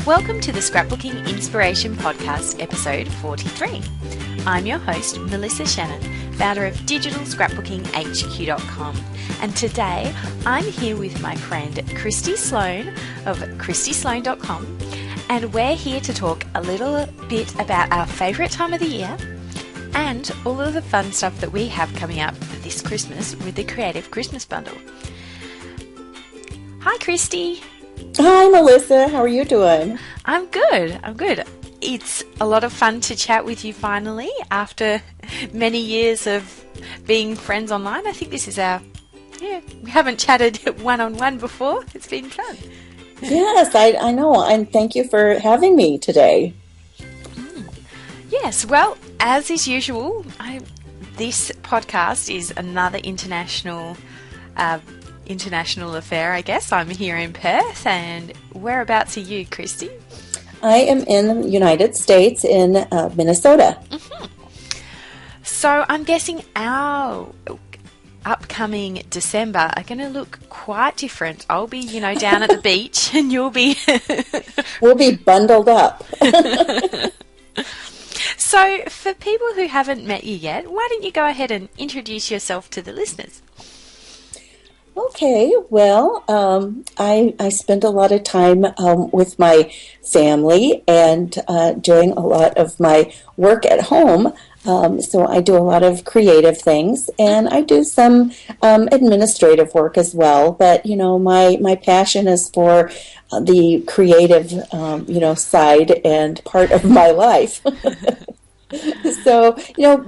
Welcome to the Scrapbooking Inspiration Podcast, episode 43. I'm your host, Melissa Shannon, founder of digitalscrapbookinghq.com. And today I'm here with my friend Christy Sloan of christysloan.com, and we're here to talk a little bit about our favourite time of the year and all of the fun stuff that we have coming up this Christmas with the Creative Christmas Bundle. Hi, Christy. Hi, Melissa. How are you doing? I'm good. It's a lot of fun to chat with you finally after many years of being friends online. I think this is we haven't chatted one-on-one before. It's been fun. Yes, I know. And thank you for having me today. Yes, well, as is usual, this podcast is another international affair, I guess. I'm here in Perth, and whereabouts are you, Christy? I am in the United States, in Minnesota. Mm-hmm. So I'm guessing our upcoming December are going to look quite different. I'll be, down at the beach, and you'll be... We'll be bundled up. So for people who haven't met you yet, why don't you go ahead and introduce yourself to the listeners? Okay, well, I spend a lot of time with my family and doing a lot of my work at home. So I do a lot of creative things, and I do some administrative work as well. But, my passion is for the creative, side and part of my life. So,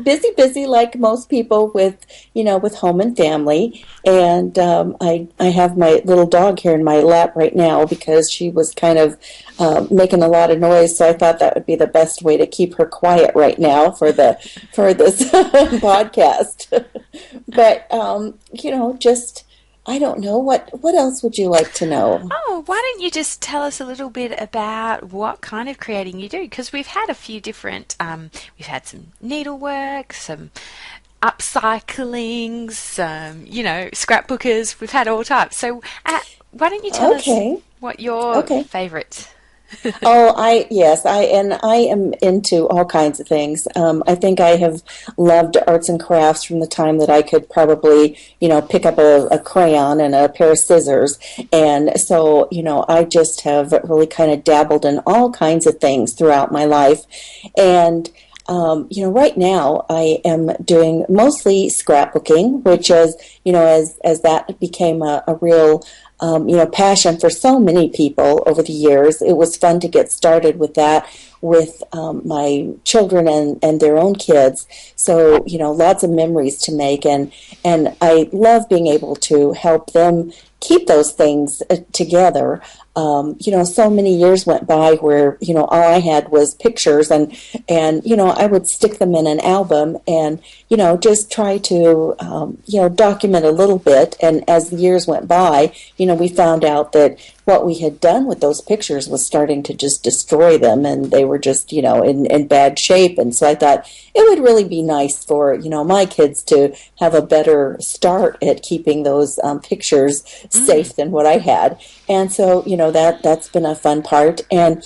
busy like most people with home and family. And I have my little dog here in my lap right now because she was kind of making a lot of noise. So I thought that would be the best way to keep her quiet right now for this podcast. But, just... I don't know. What else would you like to know? Oh, why don't you just tell us a little bit about what kind of creating you do? Because we've had a few different, we've had some needlework, some upcycling, some, scrapbookers. We've had all types. So why don't you tell us what your favourites? I am into all kinds of things. I think I have loved arts and crafts from the time that I could probably, pick up a crayon and a pair of scissors. And so, I just have really kind of dabbled in all kinds of things throughout my life. And right now I am doing mostly scrapbooking, which is, as that became a real passion for so many people over the years. It was fun to get started with that with my children and their own kids. So, lots of memories to make. And I love being able to help them keep those things together. So many years went by where, all I had was pictures and I would stick them in an album and, just try to, document a little bit. And as the years went by, we found out that what we had done with those pictures was starting to just destroy them, and they were just, in bad shape. And so I thought it would really be nice for, my kids to have a better start at keeping those pictures safe than what I had. And so, that's been a fun part. And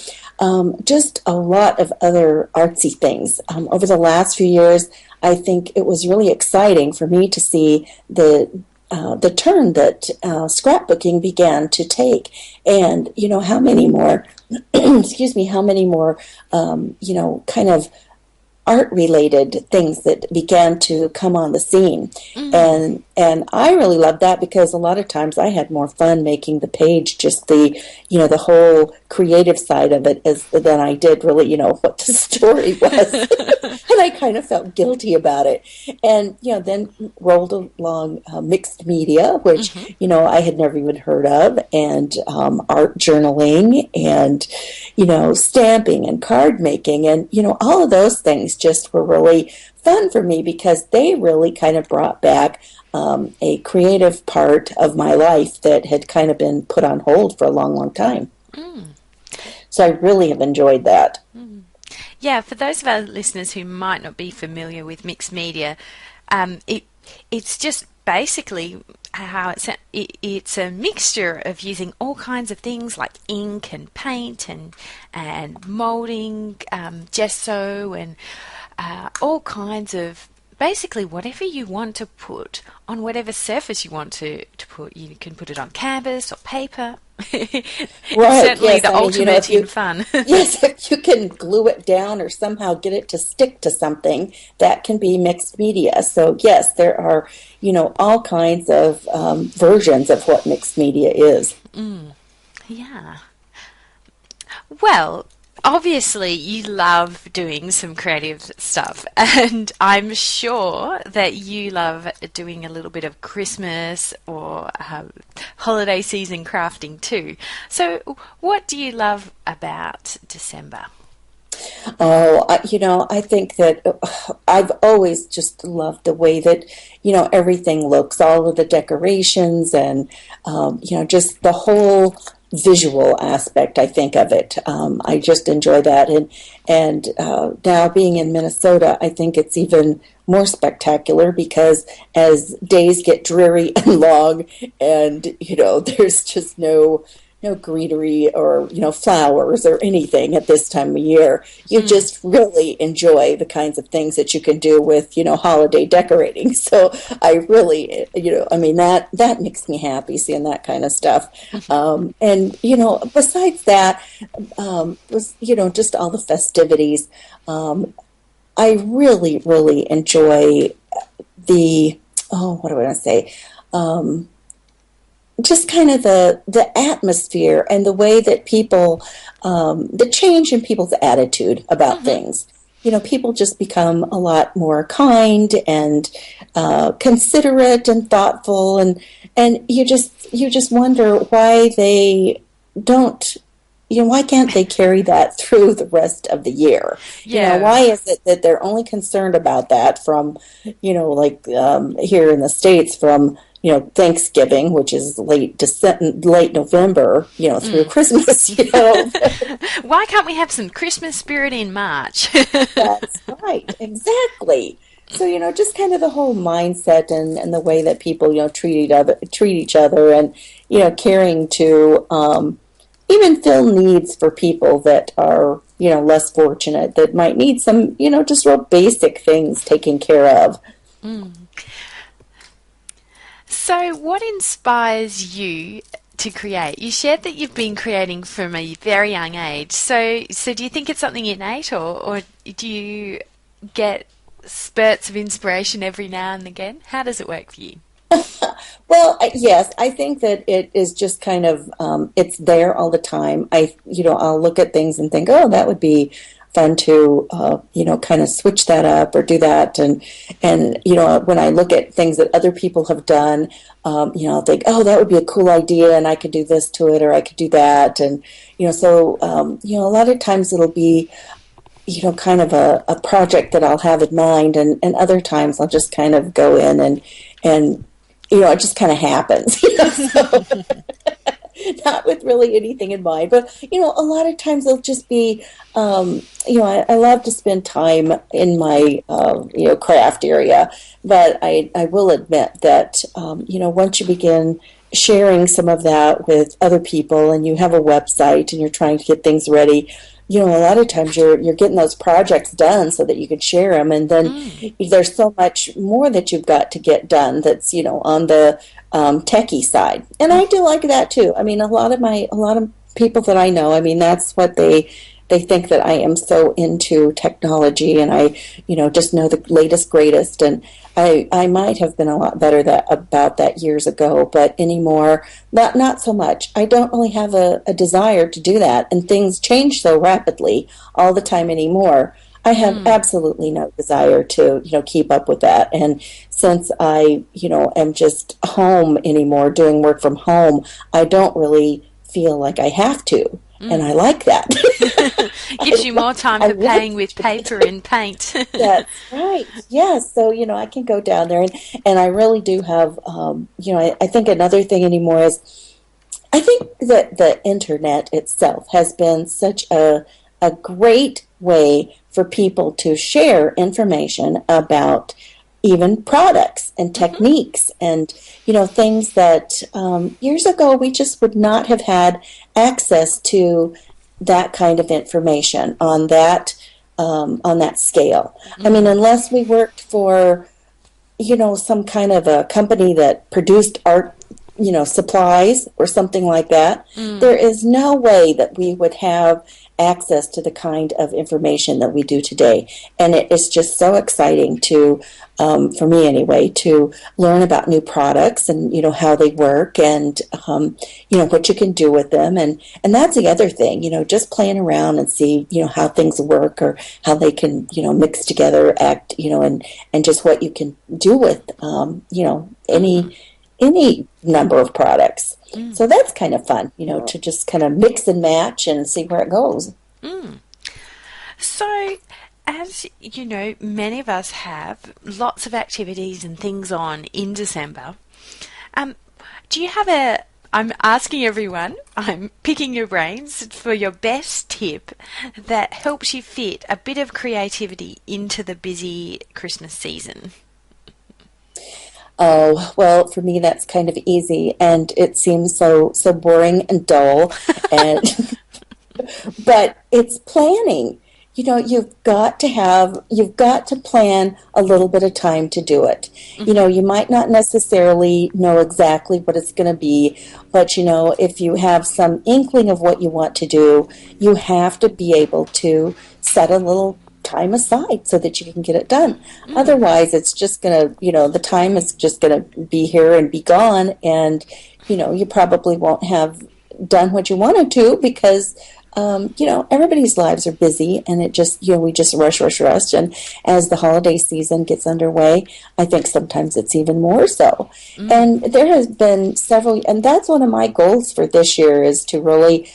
just a lot of other artsy things. Over the last few years, I think it was really exciting for me to see the turn that scrapbooking began to take, and how many more kind of art-related things that began to come on the scene. Mm-hmm. And I really loved that because a lot of times I had more fun making the page, just the whole creative side of it, than I did really, what the story was. And I kind of felt guilty about it. And, then rolled along mixed media, which, I had never even heard of, and art journaling, and, stamping and card making, and, all of those things just were really fun for me because they really kind of brought back a creative part of my life that had kind of been put on hold for a long, long time. So I really have enjoyed that. Yeah, for those of our listeners who might not be familiar with mixed media, it's just basically how it's a mixture of using all kinds of things like ink and paint and molding, gesso, and all kinds of basically whatever you want to put on whatever surface you want to put. You can put it on canvas or paper. Right. Certainly Yes. the I mean, ultimate in fun. yes, if you can glue it down or somehow get it to stick to something, that can be mixed media. So yes, there are, all kinds of versions of what mixed media is. Yeah. Well, obviously you love doing some creative stuff, and I'm sure that you love doing a little bit of Christmas or holiday season crafting too. So what do you love about December? Oh, I think that I've always just loved the way that, everything looks, all of the decorations and, just the whole visual aspect, I think, of it. I just enjoy that. And now being in Minnesota, I think it's even more spectacular because as days get dreary and long and, there's just no greenery or flowers or anything at this time of year. You just really enjoy the kinds of things that you can do with holiday decorating. So I really I mean that makes me happy seeing that kind of stuff. And besides that was just all the festivities. I really enjoy the what do I want to say? Just kind of the atmosphere and the way that people, the change in people's attitude about things. People just become a lot more kind and considerate and thoughtful, and you just wonder why they don't. Why can't they carry that through the rest of the year? Yeah. Why is it that they're only concerned about that from, like here in the States from Thanksgiving, which is late November, through Christmas, Why can't we have some Christmas spirit in March? That's right, exactly. So, just kind of the whole mindset and the way that people, treat each other and, caring to even fill needs for people that are, less fortunate, that might need some, just real basic things taken care of. So, what inspires you to create? You shared that you've been creating from a very young age. So do you think it's something innate, or do you get spurts of inspiration every now and again? How does it work for you? Well, yes, I think that it is just kind of it's there all the time. I'll look at things and think, oh, that would be fun to kind of switch that up or do that, and when I look at things that other people have done, I'll think, oh, that would be a cool idea, and I could do this to it, or I could do that, and so a lot of times it'll be kind of a project that I'll have in mind, and other times I'll just kind of go in and it just kind of happens, so not with really anything in mind. But, a lot of times it'll just be, I love to spend time in my, craft area. But I will admit that, once you begin sharing some of that with other people and you have a website and you're trying to get things ready, a lot of times you're getting those projects done so that you can share them, and then there's so much more that you've got to get done that's on the techie side, and I do like that too. I mean, a lot of people that I know, I mean, that's what they think, that I am so into technology and I just know the latest greatest, and I might have been a lot better about that years ago, but anymore, not so much. I don't really have a desire to do that, and things change so rapidly all the time anymore. I have absolutely no desire to, keep up with that. And since I, am just home anymore, doing work from home, I don't really feel like I have to. And I like that. Gives you more time for playing with paper and paint. That's right. Yes. So, I can go down there and I really do have, I think another thing anymore is I think that the internet itself has been such a great way for people to share information about even products and techniques and, things that years ago we just would not have had access to that kind of information on that scale. I mean, unless we worked for, some kind of a company that produced art, supplies or something like that, there is no way that we would have access to the kind of information that we do today. And it is just so exciting to, for me anyway, to learn about new products and, how they work and, what you can do with them. And that's the other thing, just playing around and see, how things work or how they can, mix together, act, and just what you can do with, any number of products. So that's kind of fun, to just kind of mix and match and see where it goes. So, as you know, many of us have lots of activities and things on in December. Do you have I'm asking everyone, I'm picking your brains for your best tip that helps you fit a bit of creativity into the busy Christmas season? Oh, well, for me, that's kind of easy, and it seems so boring and dull, and but it's planning. You've got to plan a little bit of time to do it. You might not necessarily know exactly what it's going to be, but if you have some inkling of what you want to do, you have to be able to set a little time aside so that you can get it done. Otherwise, it's just going to, the time is just going to be here and be gone, and, you probably won't have done what you wanted to because, everybody's lives are busy, and it just, we just rush. And as the holiday season gets underway, I think sometimes it's even more so. And there has been several, and that's one of my goals for this year is to really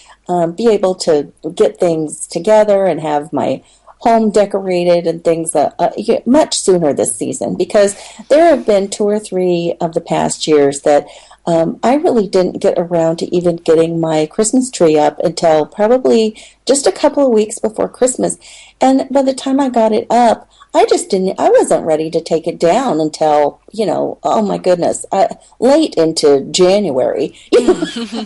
be able to get things together and have my home decorated and things much sooner this season, because there have been 2 or 3 of the past years that I really didn't get around to even getting my Christmas tree up until probably just a couple of weeks before Christmas. And by the time I got it up, I wasn't ready to take it down until, oh my goodness, late into January.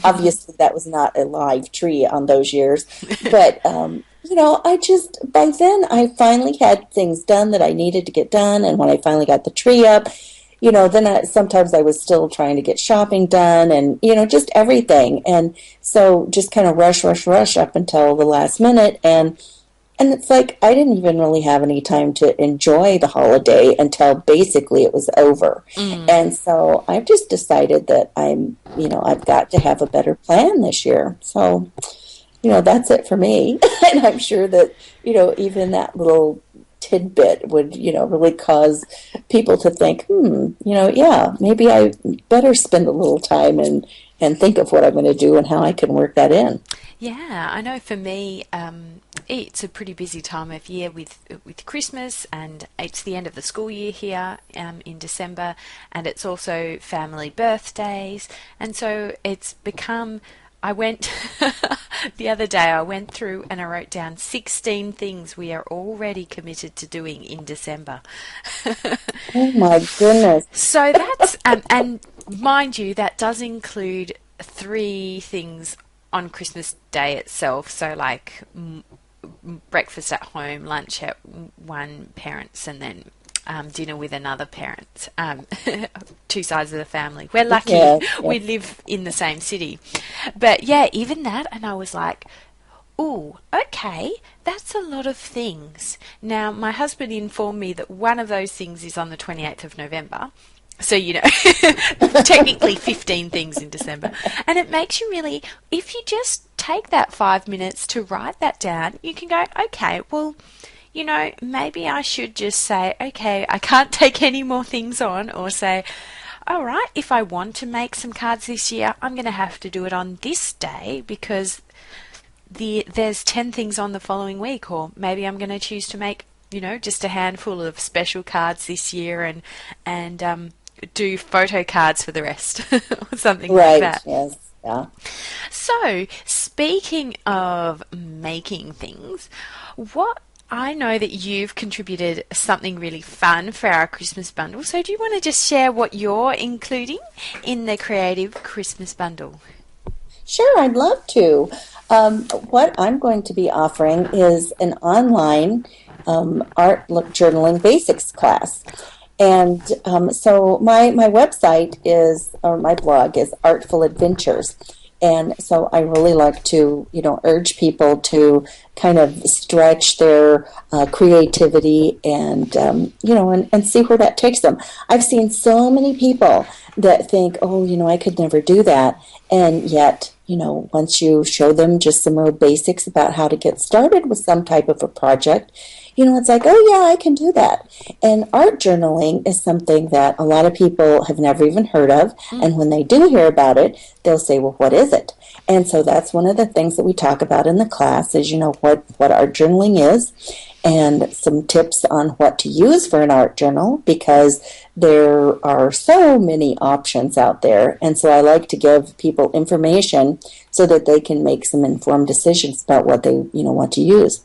Obviously that was not a live tree on those years, but by then I finally had things done that I needed to get done. And when I finally got the tree up, then sometimes I was still trying to get shopping done and, just everything. And so just kind of rush up until the last minute. And it's like I didn't even really have any time to enjoy the holiday until basically it was over. And so I've just decided that I've got to have a better plan this year. So that's it for me. And I'm sure that, even that little tidbit would, really cause people to think, maybe I better spend a little time and think of what I'm going to do and how I can work that in. Yeah, I know for me, it's a pretty busy time of year with Christmas, and it's the end of the school year here in December, and it's also family birthdays, and so it's become the other day I went through and I wrote down 16 things we are already committed to doing in December. Oh my goodness. So that's, and mind you, that does include 3 things on Christmas Day itself. So like breakfast at home, lunch at one parent's, and then dinner with another parent, 2 sides of the family. We're lucky we live in the same city. But yeah, even that, and I was like, ooh, okay, that's a lot of things. Now, my husband informed me that one of those things is on the 28th of November. So, technically 15 things in December. And it makes you really, if you just take that 5 minutes to write that down, you can go, okay, well, maybe I should just say, okay, I can't take any more things on, or say, all right, if I want to make some cards this year, I'm going to have to do it on this day because there's 10 things on the following week, or maybe I'm going to choose to make, just a handful of special cards this year and do photo cards for the rest or something like that. Right, yes, yeah. So, speaking of making things, what I know that you've contributed something really fun for our Christmas bundle. So do you want to just share what you're including in the Creative Christmas Bundle? Sure, I'd love to. What I'm going to be offering is an online art journaling basics class. And so my website is, or my blog is Artful Adventures. And so I really like to, urge people to kind of stretch their creativity and, and see where that takes them. I've seen so many people that think, oh, I could never do that. And yet, once you show them just some real basics about how to get started with some type of a project, it's like, oh, yeah, I can do that. And art journaling is something that a lot of people have never even heard of. And when they do hear about it, they'll say, well, what is it? And so that's one of the things that we talk about in the class is, what art journaling is and some tips on what to use for an art journal because there are so many options out there. And so I like to give people information so that they can make some informed decisions about what they, want to use.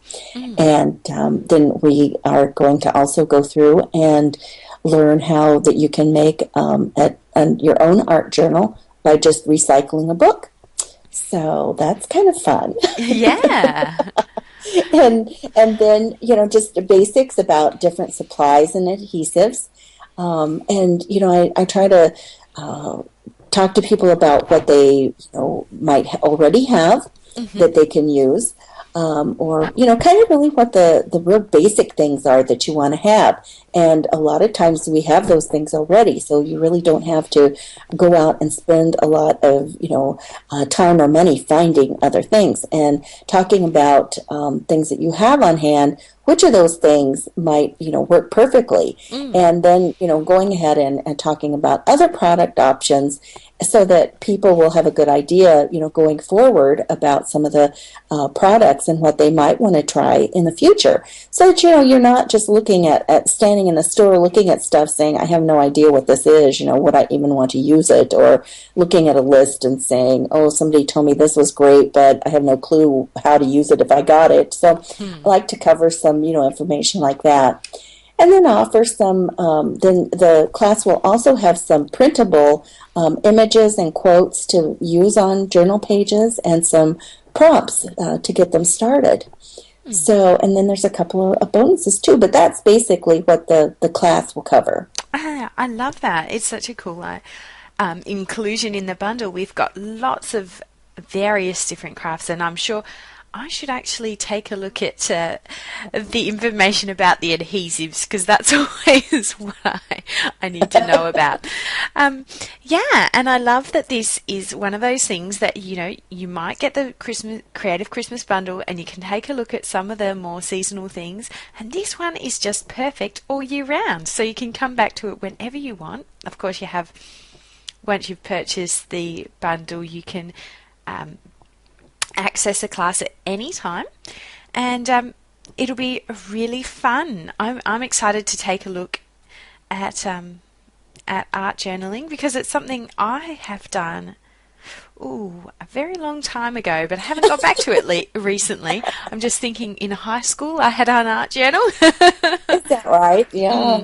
And then we are going to also go through and learn how that you can make your own art journal by just recycling a book. So that's kind of fun. Yeah. and then, just the basics about different supplies and adhesives. I try to talk to people about what they, might already have that they can use. Or, kind of really what the real basic things are that you want to have. And a lot of times we have those things already, so you really don't have to go out and spend a lot of, time or money finding other things. And talking about things that you have on hand, which of those things might, work perfectly. And then, going ahead and talking about other product options so that people will have a good idea, going forward about some of the products and what they might want to try in the future. So that, you're not just looking at standing in the store looking at stuff saying, I have no idea what this is, would I even want to use it? Or looking at a list and saying, oh, somebody told me this was great, but I have no clue how to use it if I got it. So I like to cover some, information like that. And then offer some, then the class will also have some printable images and quotes to use on journal pages and some prompts to get them started. So, and then there's a couple of bonuses too, but that's basically what the class will cover. I love that. It's such a cool inclusion in the bundle. We've got lots of various different crafts, and I'm sure I should actually take a look at the information about the adhesives because that's always what I need to know about. Yeah, and I love that this is one of those things that, you might get the Creative Christmas Bundle and you can take a look at some of the more seasonal things. And this one is just perfect all year round. So you can come back to it whenever you want. Of course, once you've purchased the bundle, you can access a class at any time, and it'll be really fun. I'm excited to take a look at art journaling because it's something I have done a very long time ago, but I haven't got back to it recently. I'm just thinking in high school I had an art journal. Is that right? Yeah.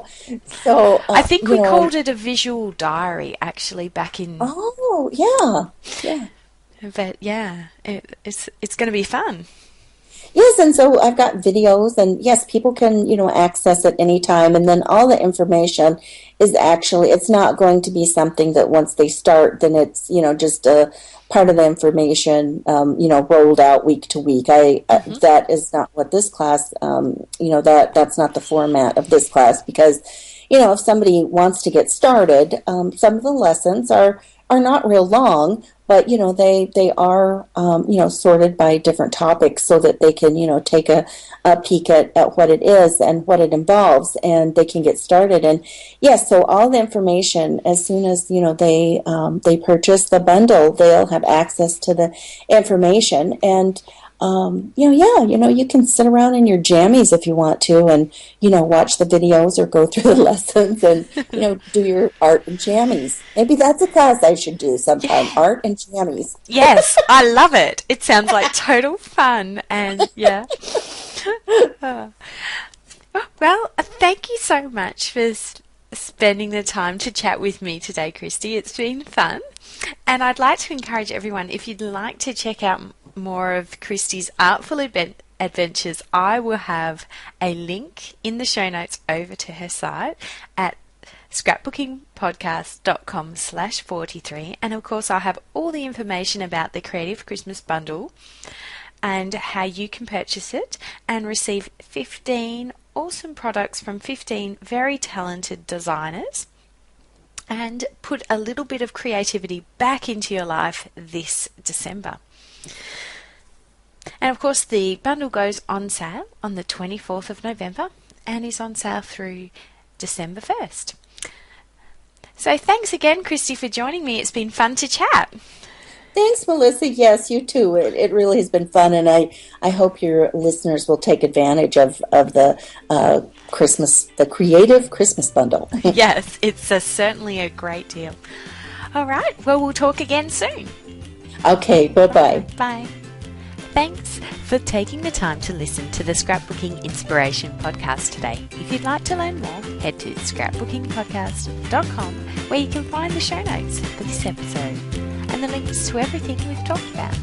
So I think we called it a visual diary actually back in. Oh, yeah. But yeah, it's going to be fun. Yes, and so I've got videos, and yes, people can, access it anytime, and then all the information is actually, it's not going to be something that once they start, then it's, just a part of the information, rolled out week to week. That is not what this class, that's not the format of this class, because, if somebody wants to get started, some of the lessons are not real long, but, they are, sorted by different topics so that they can, take a peek at what it is and what it involves, and they can get started. And yes, so all the information, as soon as, they purchase the bundle, they'll have access to the information. And you can sit around in your jammies if you want to and, watch the videos or go through the lessons and, do your art and jammies. Maybe that's a class I should do sometime, art and jammies. Yes, I love it. It sounds like total fun and, yeah. Well, thank you so much for spending the time to chat with me today, Christy. It's been fun. And I'd like to encourage everyone, if you'd like to check out more of Christy's artful adventures, I will have a link in the show notes over to her site at scrapbookingpodcast.com/43. And of course, I'll have all the information about the Creative Christmas Bundle and how you can purchase it and receive 15 awesome products from 15 very talented designers and put a little bit of creativity back into your life this December. And of course, the bundle goes on sale on the 24th of November and is on sale through December 1st. So thanks again, Christy, for joining me. It's been fun to chat. Thanks, Melissa. Yes, you too. It really has been fun, and I hope your listeners will take advantage of the the Creative Christmas Bundle. Yes, it's certainly a great deal. All right. Well, we'll talk again soon. Okay. Bye-bye. Bye. Thanks for taking the time to listen to the Scrapbooking Inspiration podcast today. If you'd like to learn more, head to scrapbookingpodcast.com, where you can find the show notes for this episode and the links to everything we've talked about.